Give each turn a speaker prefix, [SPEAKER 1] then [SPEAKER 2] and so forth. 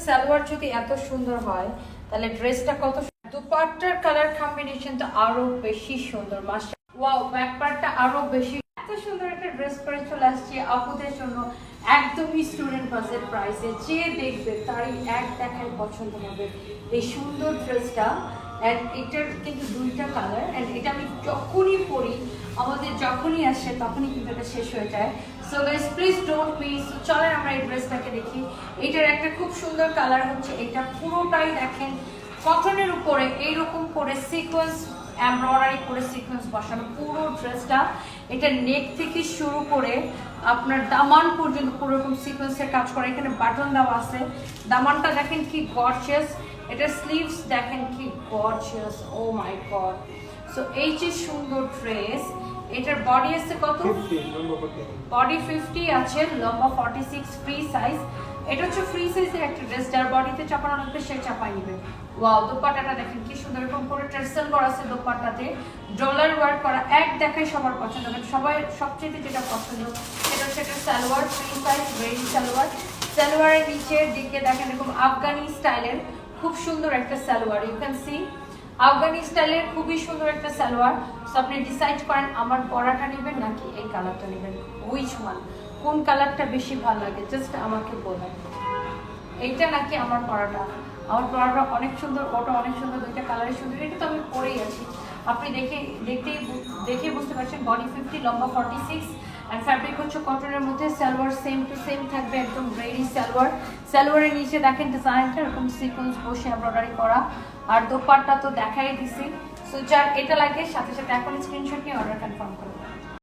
[SPEAKER 1] সালোয়ার যদি এত সুন্দর হয় তাহলে ড্রেসটা কত, দুপাট্টার কালার কম্বিনেশন তো আরো বেশি সুন্দর। মাশাআল্লাহ, ওয়াও, ব্যাক পার্টটা আরো বেশি। এত সুন্দর একটা ড্রেস পরে চলে আসছি আপুদের জন্য একদমই স্টুডেন্ট বাজেট প্রাইসে। যে দেখবে তারই এক দেখায় পছন্দ হবে এই সুন্দর ড্রেসটা। অ্যান্ড এটার কিন্তু দুইটা কালার, অ্যান্ড এটা আমি যখনই পরি, আমাদের যখনই আসে তখনই কিন্তু এটা শেষ হয়ে যায়। So guys please don't miss. চলেন আমরা এই ড্রেসটাকে দেখি। এটার একটা খুব সুন্দর কালার হচ্ছে এটা, পুরোটাই দেখেন কটনের উপরে এইরকম করে সিকোয়েন্স এমব্রয়ডারি করে সিকোয়েন্স বসানো পুরো ড্রেসটা। এটা নেক থেকে শুরু করে আপনার দামান পর্যন্ত পুরো রকম সিকোয়েন্সের কাজ করা। এখানে বাটন দেওয়া আছে, দামানটা দেখেন কি গর্জিয়াস, এটার স্লিভস দেখেন কি গর্জিয়াস, ও মাই গড। সো এই যে সুন্দর ড্রেস, এটার বডি আছে কত, বডি 50 আছে, লম্বা 46, ফ্রি সাইজ। এটা হচ্ছে ফ্রি সাইজের একটা ড্রেস, যার বডিতে চাপানো লাগবে সে চাপাই নিবে। ওয়াও, দোপাট্টাটা দেখেন কি সুন্দর, এরকম করে টার্সেল করা আছে দোপাট্টাতে, ডলার ওয়ার্ক করা, এক দেখায় সবার পছন্দ হবে। সবাই সবচেয়ে যেটা পছন্দ সেটা হচ্ছে একটা salwar, free size ready salwar. সালোয়ারের নিচের দিকে দেখেন এরকম আফগানি স্টাইলের খুব সুন্দর একটা সালোয়ার, ইউ ক্যান সি আফগানি স্টাইলের খুবই সুন্দর একটা সালোয়ার। সো আপনি ডিসাইড করেন আমার পরাটা নেবেন নাকি এই কালারটা নেবেন, হুইচ ওয়ান, কোন কালারটা বেশি ভালো লাগে জাস্ট আমাকে বলেন, এইটা নাকি আমার পরাটা। আমার পরাটা অনেক সুন্দর, ওটা অনেক সুন্দর, দুইটা কালারই সুন্দর। এটা তো আমি পরেই আছি, আপনি দেখেই বুঝতে পারছেন। বডি 50, লম্বা 46, অ্যান্ড ফ্যাব্রিক হচ্ছে কটনের মধ্যে। সালোয়ার সেম টু সেম থাকবে, একদম রেডি সালোয়ার। সালোয়ারের নিচে দেখেন ডিজাইনটা এরকম সিকোয়েন্স বসে এমব্রয়ডারি করা, আর দোপাট্টা তো দেখাই দিছি। সো যার এটা লাগে সাথে সাথে এখন স্ক্রিনশট নিয়ে অর্ডার কনফার্ম করুন।